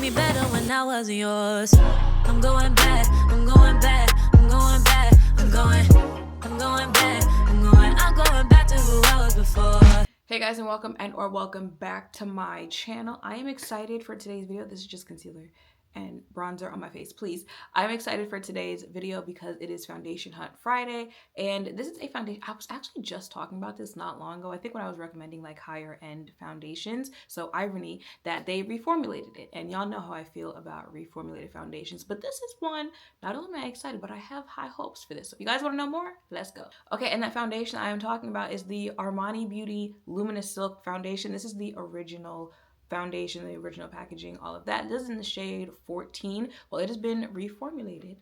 me better when I wasn't yours. I'm going back, I'm going back, I'm going back, I'm going back to who I was before. Hey guys, and welcome back to my channel. I am excited for today's video. This is just concealer and bronzer on my face, please. I'm excited for today's video because it is Foundation Hunt Friday, and this is a foundation. I was actually just talking about this not long ago. I think when I was recommending like higher end foundations. So irony that they reformulated it, and y'all know how I feel about reformulated foundations. But this is one, not only am I excited, but I have high hopes for this. So if you guys want to know more, let's go. Okay, and that foundation I am talking about is the Armani Beauty Luminous Silk Foundation. This is the original foundation, the original packaging, all of that. This is in the shade 14. Well, it has been reformulated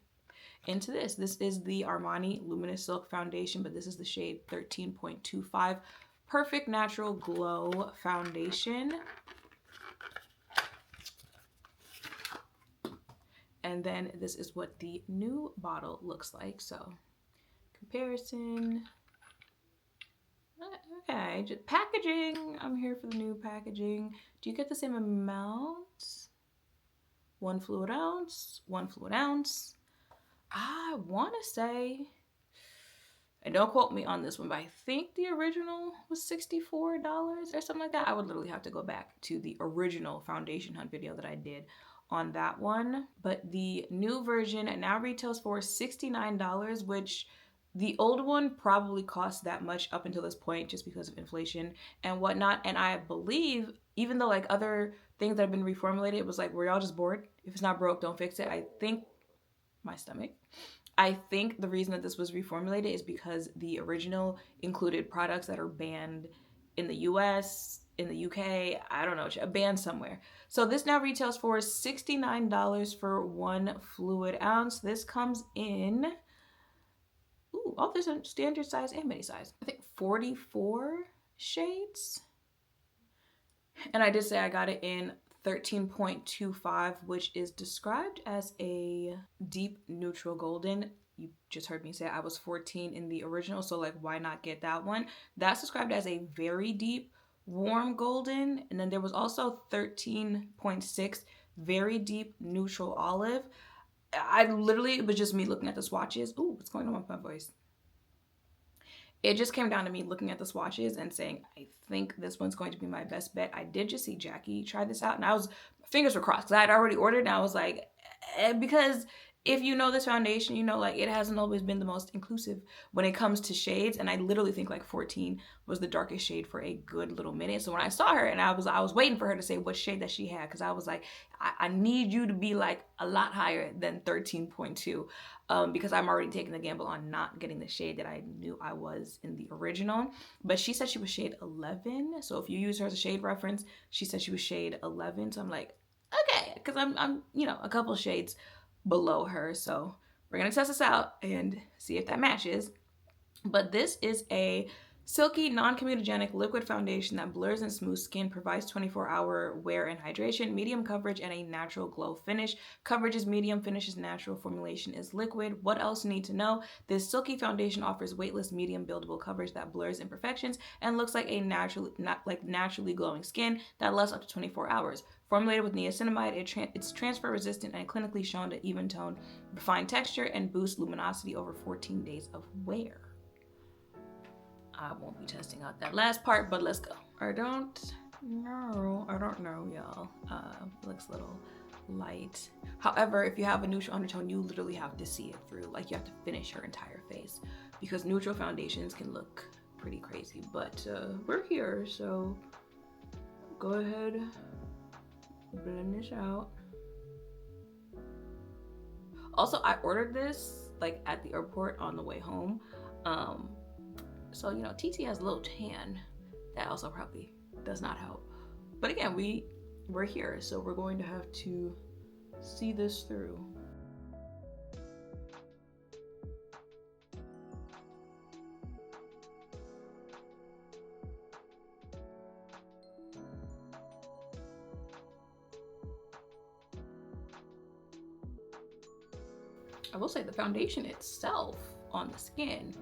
into this. This is the Armani Luminous Silk Foundation, but this is the shade 13.25. Perfect Natural Glow Foundation. And then this is what the new bottle looks like. So comparison. Okay, just packaging. I'm here for the new packaging. Do you get the same amount? 1 fluid ounce, 1 fluid ounce. I want to say, and don't quote me on this one, but I think the original was $64 or something like that. I would literally have to go back to the original Foundation Hunt video that I did on that one. But the new version now retails for $69, which the old one probably cost that much up until this point just because of inflation and whatnot. And I believe, even though like other things that have been reformulated, it was like, were y'all just bored? If it's not broke, don't fix it. I think the reason that this was reformulated is because the original included products that are banned in the US, in the UK, I don't know, banned somewhere. So this now retails for $69 for 1 fluid ounce. This comes in, oh, there's a standard size and mini size. I think 44 shades. And I did say I got it in 13.25, which is described as a deep neutral golden. You just heard me say I was 14 in the original, so like why not get that one? That's described as a very deep warm golden. And then there was also 13.6 very deep neutral olive. It was just me looking at the swatches. Ooh, what's going on with my voice? It just came down to me looking at the swatches and saying, I think this one's going to be my best bet. I did just see Jackie try this out, and fingers were crossed because I had already ordered, and I was like, because if you know this foundation, you know like it hasn't always been the most inclusive when it comes to shades, and I literally think like 14 was the darkest shade for a good little minute. So when I saw her, and I was waiting for her to say what shade that she had, because I was like, I need you to be like a lot higher than 13.2, because I'm already taking the gamble on not getting the shade that I knew I was in the original. But she said she was shade 11, so if you use her as a shade reference, she said she was shade 11. So I'm like, okay, because I'm a couple shades below her. So we're gonna test this out and see if that matches. But this is a silky, non-comedogenic liquid foundation that blurs and smooths skin, provides 24-hour wear and hydration, medium coverage, and a natural glow finish. Coverage is medium, finish is natural, formulation is liquid. What else you need to know? This silky foundation offers weightless, medium buildable coverage that blurs imperfections and looks like a naturally glowing skin that lasts up to 24 hours. Formulated with niacinamide, it's transfer resistant and clinically shown to even tone, refine texture, and boost luminosity over 14 days of wear. I won't be testing out that last part, but let's go. I don't know, y'all. Looks a little light. However, if you have a neutral undertone, you literally have to see it through. Like you have to finish your entire face because neutral foundations can look pretty crazy. But we're here, so go ahead, blend this out. Also, I ordered this like at the airport on the way home. So, you know, TT has a little tan. That also probably does not help. But again, we're here, so we're going to have to see this through. I will say the foundation itself on the skin,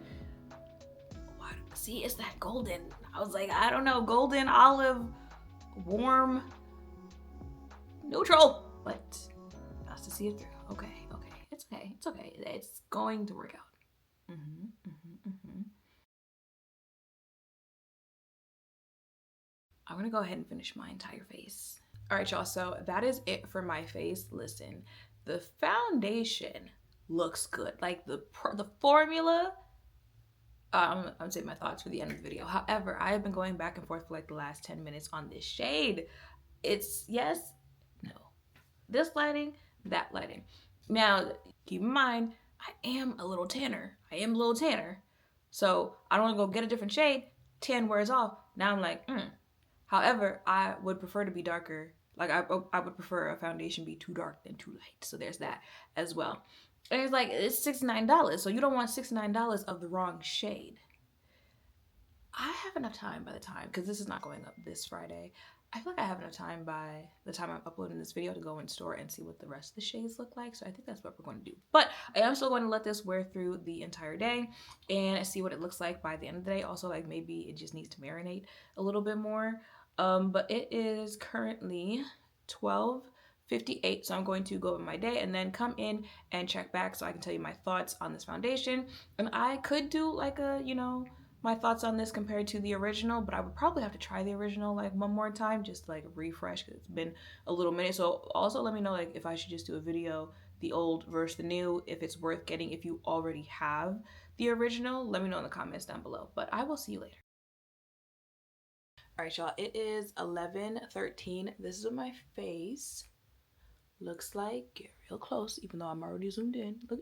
see, it's that golden. I was like, I don't know, golden, olive, warm, neutral. but has to see it through. Okay. It's okay. It's okay. It's going to work out. I'm gonna go ahead and finish my entire face. All right, y'all, so that is it for my face. Listen, the foundation looks good. Like the formula, I'm saving my thoughts for the end of the video. However, I have been going back and forth for like the last 10 minutes on this shade. It's yes, no. This lighting, that lighting. Now, keep in mind, I am a little tanner. So I don't want to go get a different shade. Tan wears off. Now I'm like, However, I would prefer to be darker. Like I would prefer a foundation be too dark than too light. So there's that as well. And it's like, it's $69. So you don't want $69 of the wrong shade. I have enough time by the time, because this is not going up this Friday. I feel like I have enough time by the time I'm uploading this video to go in store and see what the rest of the shades look like. So I think that's what we're going to do. But I am still going to let this wear through the entire day and see what it looks like by the end of the day. Also, like maybe it just needs to marinate a little bit more. But it is currently 12:58, so I'm going to go over my day and then come in and check back so I can tell you my thoughts on this foundation. And I could do like a, my thoughts on this compared to the original, but I would probably have to try the original like one more time, just like refresh, because it's been a little minute. So also let me know like if I should just do a video, the old versus the new, if it's worth getting. If you already have the original, let me know in the comments down below. But I will see you later. All right, y'all, it is 11:13. This is what my face looks like. Get real close, even though I'm already zoomed in. Look.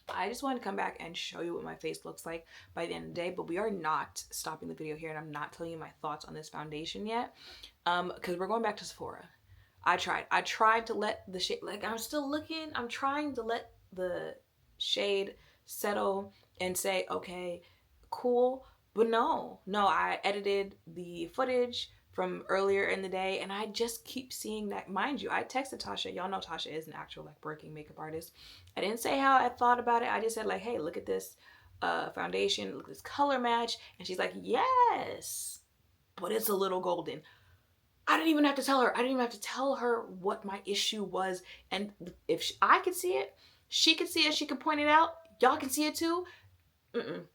I just wanted to come back and show you what my face looks like by the end of the day, but we are not stopping the video here, and I'm not telling you my thoughts on this foundation yet, because we're going back to Sephora. I tried to let the shade, like I'm still looking, I'm trying to let the shade settle and say, okay, cool, but no, I edited the footage from earlier in the day, and I just keep seeing that. Mind you, I texted Tasha. Y'all know Tasha is an actual like working makeup artist. I didn't say how I thought about it. I just said like, hey, look at this foundation, look at this color match, and she's like, yes, but it's a little golden. I didn't even have to tell her. I didn't even have to tell her what my issue was, and if I could see it, she could see it. She could point it out. Y'all can see it too.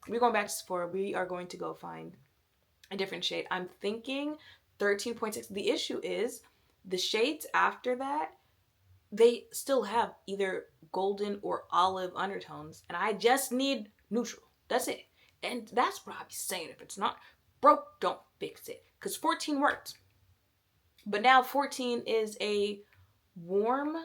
We're going back to Sephora. We are going to go find a different shade. I'm thinking 13.6. The issue is the shades after that, they still have either golden or olive undertones, and I just need neutral. That's it. And that's what I'll be saying. If it's not broke, don't fix it. Because 14 worked. But now 14 is a warm,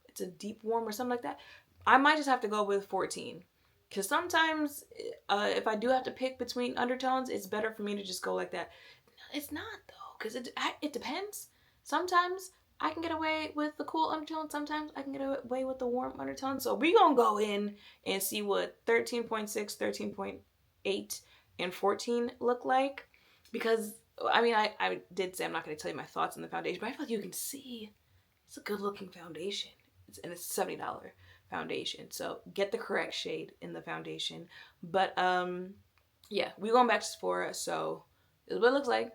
it's a deep warm or something like that. I might just have to go with 14. Because sometimes if I do have to pick between undertones, it's better for me to just go like that. It's not though, because it depends. Sometimes I can get away with the cool undertone. Sometimes I can get away with the warm undertone. So we're going to go in and see what 13.6, 13.8, and 14 look like. Because, I mean, I did say I'm not going to tell you my thoughts on the foundation, but I feel like you can see it's a good looking foundation. And it's a $70 foundation. So get the correct shade in the foundation. But yeah, we're going back to Sephora. So this is what it looks like.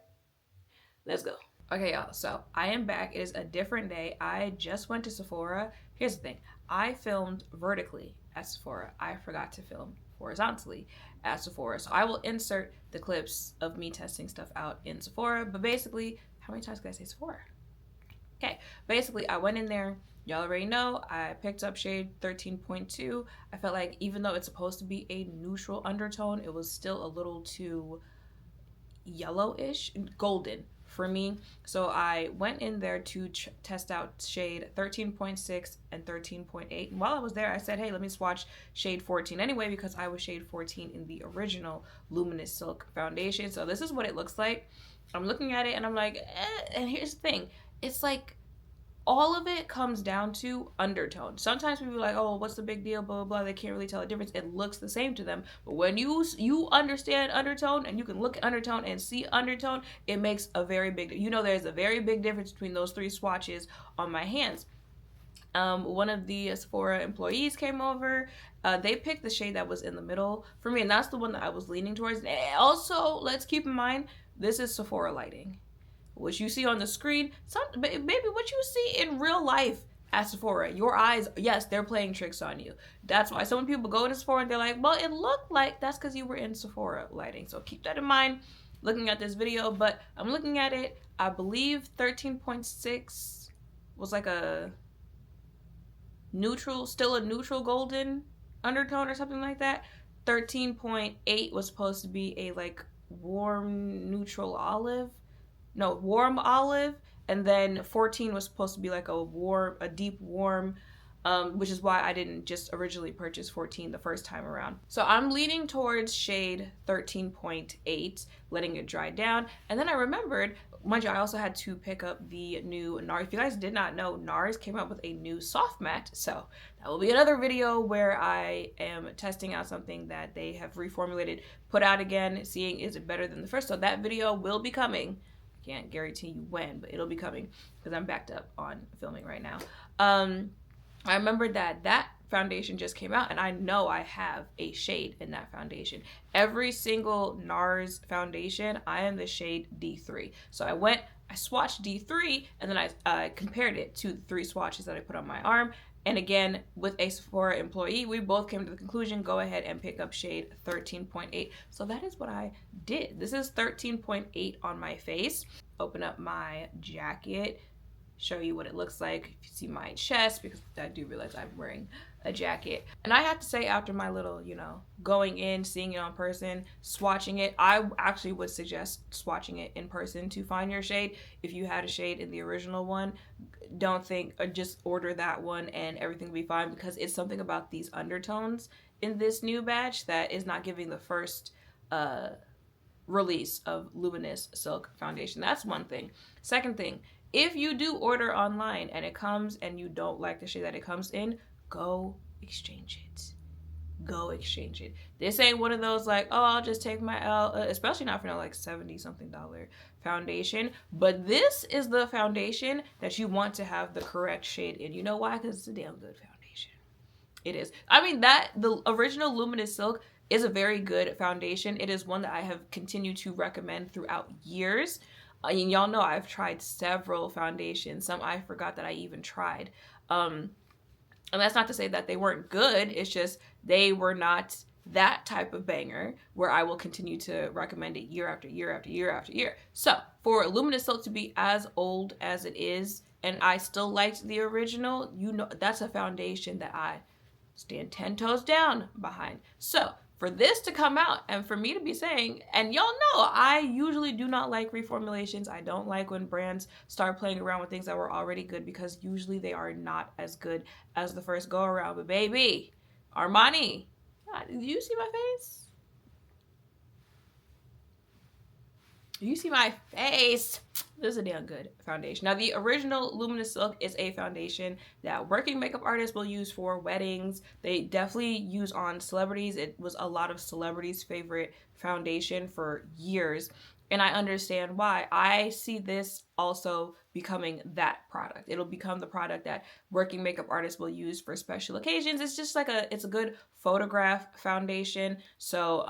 Let's go. Okay, y'all, so I am back. It is a different day. I just went to Sephora. Here's the thing. I filmed vertically at Sephora. I forgot to film horizontally at Sephora. So I will insert the clips of me testing stuff out in Sephora. But basically, how many times can I say Sephora? Okay, basically I went in there. Y'all already know I picked up shade 13.2. I felt like even though it's supposed to be a neutral undertone, it was still a little too yellowish, golden for me. So I went in there to test out shade 13.6 and 13.8. And while I was there, I said, hey, let me swatch shade 14 anyway, because I was shade 14 in the original Luminous Silk foundation. So this is what it looks like. I'm looking at it and I'm like, and here's the thing. It's like, all of it comes down to undertone. Sometimes people are like, oh, what's the big deal, blah, blah, blah. They can't really tell the difference. It looks the same to them. But when you understand undertone and you can look at undertone and see undertone, it makes a very big, there's a very big difference between those three swatches on my hands. One of the Sephora employees came over. They picked the shade that was in the middle for me, and that's the one that I was leaning towards. And also, let's keep in mind, this is Sephora lighting. What you see on the screen, maybe what you see in real life at Sephora, your eyes, yes, they're playing tricks on you. That's why so when people go to Sephora and they're like, well, it looked like that's because you were in Sephora lighting. So keep that in mind looking at this video. But I'm looking at it, I believe 13.6 was like a neutral, still a neutral golden undertone or something like that. 13.8 was supposed to be a like warm neutral olive, no, warm olive, and then 14 was supposed to be like a deep warm, which is why I didn't just originally purchase 14 the first time around. So I'm leaning towards shade 13.8, letting it dry down. And then I remembered, mind you, I also had to pick up the new NARS. If you guys did not know, NARS came out with a new soft matte. So that will be another video where I am testing out something that they have reformulated, put out again, seeing is it better than the first. So that video will be coming. I can't guarantee you when, but it'll be coming because I'm backed up on filming right now. I remembered that foundation just came out, and I know I have a shade in that foundation. Every single NARS foundation, I am the shade D3. So I swatched D3, and then I compared it to the 3 swatches that I put on my arm. And again, with a Sephora employee, we both came to the conclusion, go ahead and pick up shade 13.8. So that is what I did. This is 13.8 on my face. Open up my jacket, show you what it looks like. If you see my chest, because I do realize I'm wearing a jacket. And I have to say, after my little, going in, seeing it on person, swatching it, I actually would suggest swatching it in person to find your shade. If you had a shade in the original one, don't think, or just order that one and everything will be fine, because it's something about these undertones in this new batch that is not giving the first release of Luminous Silk Foundation. That's one thing. Second thing, if you do order online and it comes and you don't like the shade that it comes in, go exchange it. Go exchange it. This ain't one of those like, oh, I'll just take my L, especially not for no like $70 something foundation. But this is the foundation that you want to have the correct shade in. You know why? Because it's a damn good foundation. It is. I mean, the original Luminous Silk is a very good foundation. It is one that I have continued to recommend throughout years. And y'all know I've tried several foundations. Some I forgot that I even tried. And that's not to say that they weren't good. It's just they were not that type of banger where I will continue to recommend it year after year after year after year. So for Luminous Silk to be as old as it is, and I still liked the original, that's a foundation that I stand 10 toes down behind. So for this to come out and for me to be saying, and y'all know I usually do not like reformulations. I don't like when brands start playing around with things that were already good, because usually they are not as good as the first go around. But baby, Armani, do you see my face? You see my face? This is a damn good foundation. Now, the original Luminous Silk is a foundation that working makeup artists will use for weddings. They definitely use on celebrities. It was a lot of celebrities' favorite foundation for years. And I understand why. I see this also becoming that product. It'll become the product that working makeup artists will use for special occasions. It's just like it's a good photograph foundation. So,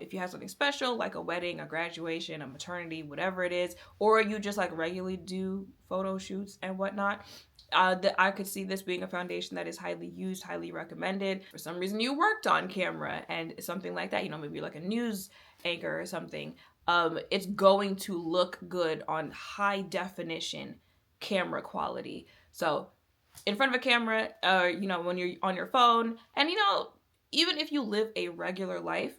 if you have something special, like a wedding, a graduation, a maternity, whatever it is, or you just like regularly do photo shoots and whatnot, I could see this being a foundation that is highly used, highly recommended. For some reason you worked on camera and something like that, maybe like a news anchor or something. It's going to look good on high definition camera quality. So in front of a camera, when you're on your phone, and even if you live a regular life,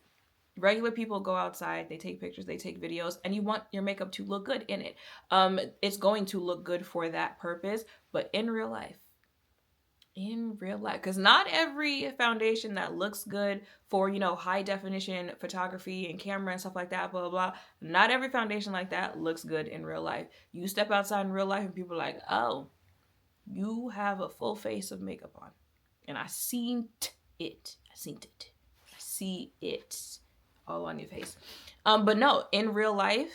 regular people go outside, they take pictures, they take videos, and you want your makeup to look good in it. It's going to look good for that purpose, but in real life, because not every foundation that looks good for high definition photography and camera and stuff like that, blah blah blah, not every foundation like that looks good in real life. You step outside in real life and people are like, oh, you have a full face of makeup on. And I seen it all on your face. But no, in real life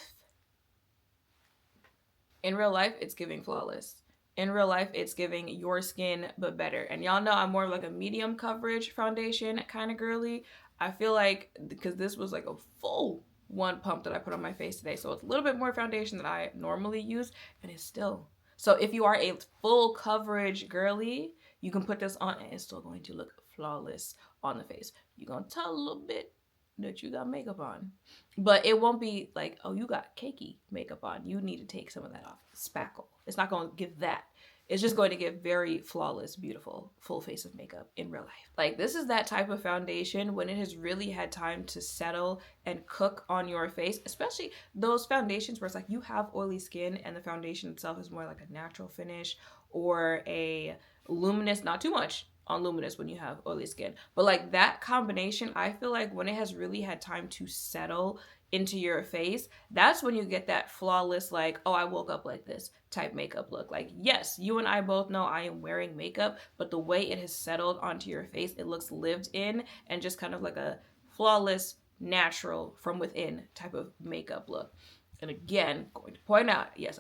it's giving flawless. In real life, it's giving your skin, but better. And y'all know I'm more of like a medium coverage foundation kind of girly. I feel like, because this was like a full one pump that I put on my face today. So it's a little bit more foundation than I normally use, and it's still. So if you are a full coverage girly, you can put this on and it's still going to look flawless on the face. You're going to tell a little bit that you got makeup on, but it won't be like, oh, you got cakey makeup on. You need to take some of that off. Spackle. It's not going to give that. It's just going to give very flawless, beautiful, full face of makeup in real life. Like, this is that type of foundation when it has really had time to settle and cook on your face, especially those foundations where it's like you have oily skin and the foundation itself is more like a natural finish, or a luminous, not too much on luminous when you have oily skin. But like that combination, I feel like when it has really had time to settle into your face, that's when you get that flawless, like, oh, I woke up like this type makeup look. Like, yes, you and I both know I am wearing makeup, but the way it has settled onto your face, it looks lived in and just kind of like a flawless, natural from within type of makeup look. And again, going to point out, yes,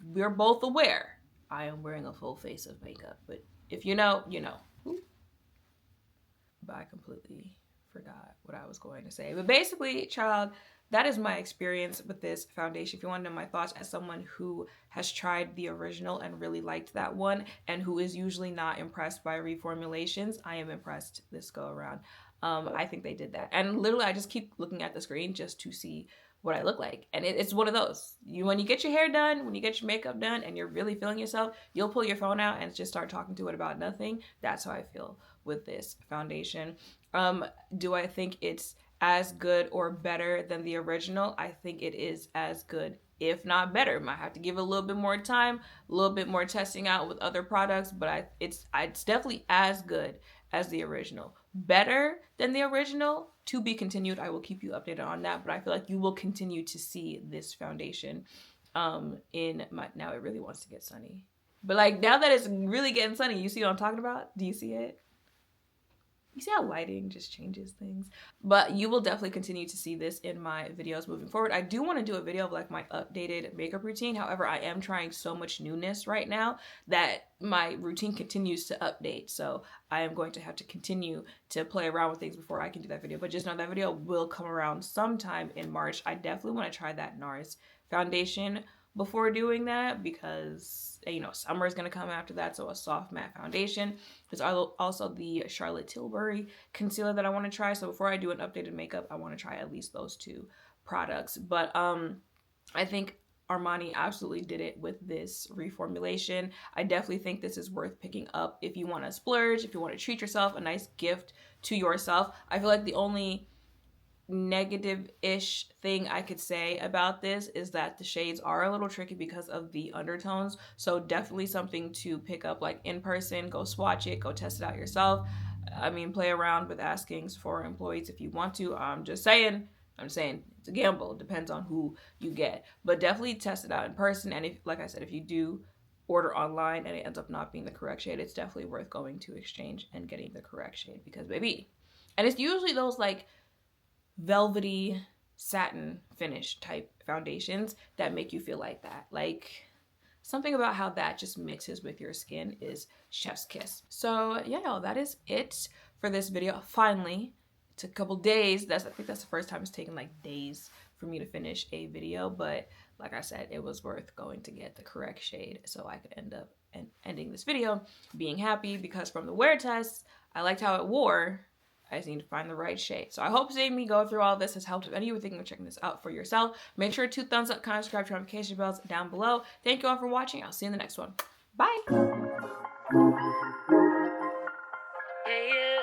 we're both aware I am wearing a full face of makeup, but if you know, you know. But I completely forgot what I was going to say. But basically, child, that is my experience with this foundation. If you want to know my thoughts as someone who has tried the original and really liked that one, and who is usually not impressed by reformulations, I am impressed this go around. I think they did that. And literally, I just keep looking at the screen just to see what I look like. And it's one of those. When you get your hair done, when you get your makeup done, and you're really feeling yourself, you'll pull your phone out and just start talking to it about nothing. That's how I feel with this foundation. Do I think it's as good or better than the original? I think it is as good, if not better. Might have to give it a little bit more time, a little bit more testing out with other products, but it's definitely as good as the original. Better than the original, to be continued. I will keep you updated on that, but I feel like you will continue to see this foundation in my, now it really wants to get sunny. But like, now that it's really getting sunny, you see what I'm talking about? Do you see it? You see how lighting just changes things? But you will definitely continue to see this in my videos moving forward. I do want to do a video of like my updated makeup routine. However, I am trying so much newness right now that my routine continues to update. So I am going to have to continue to play around with things before I can do that video. But just know that video will come around sometime in March. I definitely want to try that NARS foundation before doing that, because, you know, summer is going to come after that. So a soft matte foundation. There's also the Charlotte Tilbury concealer that I want to try. So before I do an updated makeup, I want to try at least those two products. But I think Armani absolutely did it with this reformulation. I definitely think this is worth picking up if you want to splurge, if you want to treat yourself, a nice gift to yourself. I feel like the only negative-ish thing I could say about this is that the shades are a little tricky because of the undertones. So definitely something to pick up like in person. Go swatch it, go test it out yourself. I mean, play around with asking for employees if you want to. I'm saying it's a gamble. It depends on who you get, but definitely test it out in person. And if, like I said, if you do order online and it ends up not being the correct shade, it's definitely worth going to exchange and getting the correct shade, because baby, and it's usually those like velvety satin finish type foundations that make you feel like that. Like, something about how that just mixes with your skin is chef's kiss. So yeah, no, that is it for this video. Finally, it took a couple days. I think that's the first time it's taken like days for me to finish a video, but like I said, it was worth going to get the correct shade so I could end up ending this video being happy, because from the wear test, I liked how it wore. I just need to find the right shade. So I hope seeing me go through all this has helped. If any of you are thinking of checking this out for yourself, make sure to thumbs up, comment, subscribe, turn notification bells down below. Thank you all for watching. I'll see you in the next one. Bye. Yeah, yeah.